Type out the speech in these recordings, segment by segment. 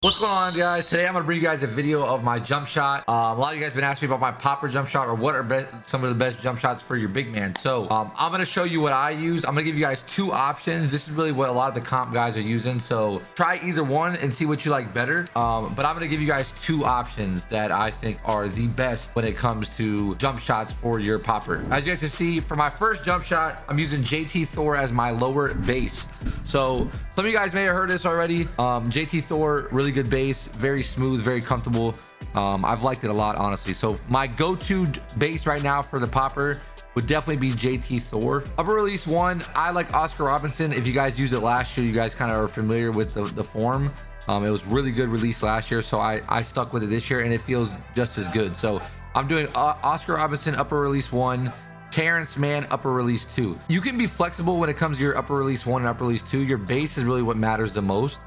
What's going on, guys? Today I'm gonna bring you guys a video of my jump shot. A lot of you guys been asking me about my popper jump shot, or what are some of the best jump shots for your big man. So I'm gonna show you what I use. I'm gonna give you guys two options. This is really what a lot of the comp guys are using, so try either one and see what you like better. But I'm gonna give you guys two options that I think are the best when it comes to jump shots for your popper. As you guys can see, for my first jump shot, I'm using JT Thor as my lower base. So some of you guys may have heard this already. JT Thor, really good base, very smooth, very comfortable. I've liked it a lot, honestly. So my go-to base right now for the popper would definitely be JT Thor. Upper release one, I like Oscar Robertson. If you guys used it last year, you guys kind of are familiar with the form. It was really good release last year, so I stuck with it this year, and it feels just as good. So I'm doing Oscar Robertson upper release one, Terrence Mann upper release 2. You can be flexible when it comes to your upper release 1 and upper release 2. Your base is really what matters the most.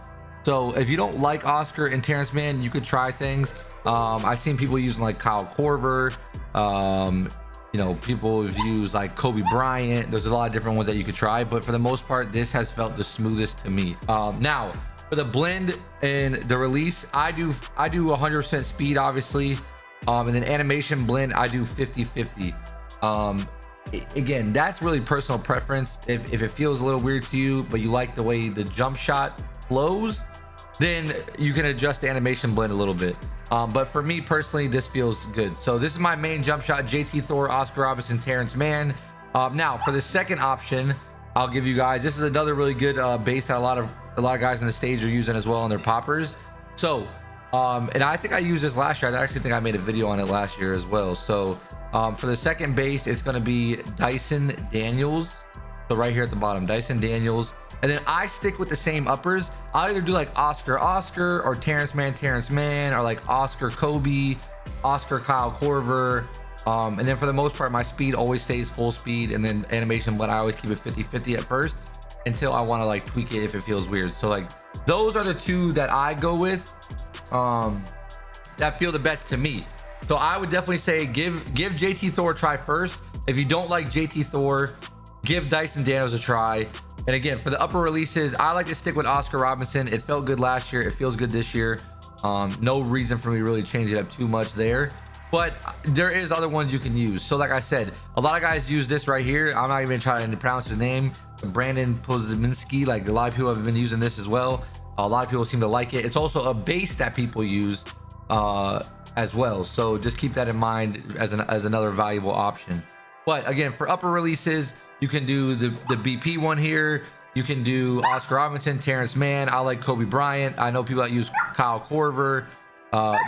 So if you don't like Oscar and Terrence Mann, you could try things. I've seen people using like Kyle Korver. You know, people have used like Kobe Bryant. There's a lot of different ones that you could try, but for the most part, this has felt the smoothest to me. Now for the blend and the release, I do 100% speed, obviously. And then animation blend, I do 50-50. Again, that's really personal preference. If it feels a little weird to you, but you like the way the jump shot flows, then you can adjust the animation blend a little bit. But for me personally, this feels good. So this is my main jump shot: JT Thor, Oscar Robertson, Terrence Mann. Now for the second option, I'll give you guys, this is another really good base that a lot of guys on the stage are using as well on their poppers. So and I think I used this last year. I actually think I made a video on it last year as well. So for the second base, it's going to be Dyson Daniels. So right here at the bottom, Dyson Daniels. And then I stick with the same uppers. I'll either do like Oscar or Terrence Mann, or like Oscar Kobe, Oscar Kyle Korver. And then for the most part, my speed always stays full speed, and then animation, but I always keep it 50-50 at first until I want to like tweak it if it feels weird. So like those are the two that I go with that feel the best to me. So I would definitely say give JT Thor a try first. If you don't like JT Thor, give Dyson Daniels a try. And again, for the upper releases, I like to stick with Oscar Robinson. It felt good last year, it feels good this year. No reason for me to really change it up too much there, but there is other ones you can use. So like I said, a lot of guys use this right here. I'm not even trying to pronounce his name, Brandon Pozeminski. Like a lot of people have been using this as well. A lot of people seem to like it. It's also a base that people use as well, so just keep that in mind as another valuable option. But again, for upper releases, you can do the BP one here. You can do Oscar Robinson, Terrence Mann. I like Kobe Bryant. I know people that use Kyle Korver.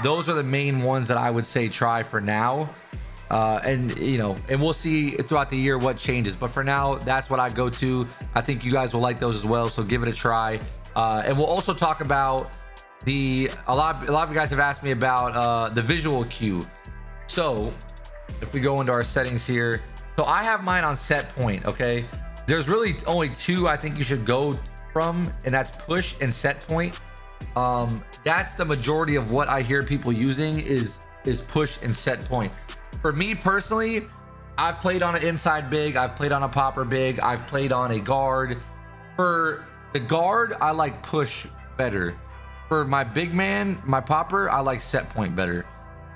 Those are the main ones that I would say try for now. And you know, and we'll see throughout the year what changes, but for now, that's what I go to. I think you guys will like those as well, so give it a try. And we'll also talk about a lot of you guys have asked me about the visual cue. So if we go into our settings here, so I have mine on set point. Okay, there's really only two I think you should go from, and that's push and set point. That's the majority of what I hear people using is push and set point. For me personally, I've played on an inside big, I've played on a popper big, I've played on a guard. For the guard, I like push better. For my big man, my popper, I like set point better.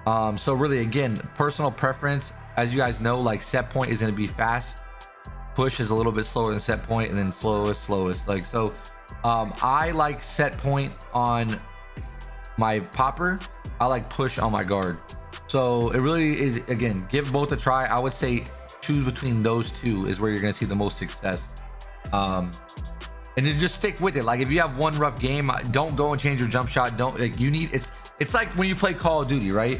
So really, again, personal preference. As you guys know, like set point is going to be fast, push is a little bit slower than set point, and then slowest. Like so, I like set point on my popper. I like push on my guard. So it really is, again, give both a try. I would say choose between those two is where you're going to see the most success. And then just stick with it. Like if you have one rough game, don't go and change your jump shot. Don't, like, you need, it's like when you play Call of Duty, right?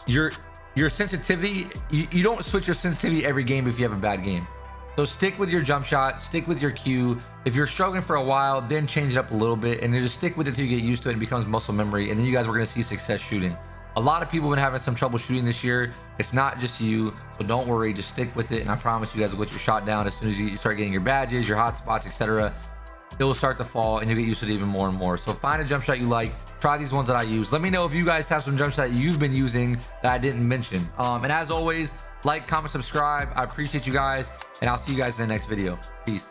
Your sensitivity, you don't switch your sensitivity every game if you have a bad game. So stick with your jump shot, stick with your cue. If you're struggling for a while, then change it up a little bit, and then just stick with it till you get used to it. It becomes muscle memory, and then you guys are going to see success shooting. A lot of people have been having some trouble shooting this year. It's not just you, so don't worry, just stick with it, and I promise you guys will get your shot down as soon as you start getting your badges, your hot spots, etc. It will start to fall, and you'll get used to it even more and more. So find a jump shot you like, try these ones that I use. Let me know if you guys have some jump shots that you've been using that I didn't mention. And as always, like, comment, subscribe. I appreciate you guys, and I'll see you guys in the next video. Peace.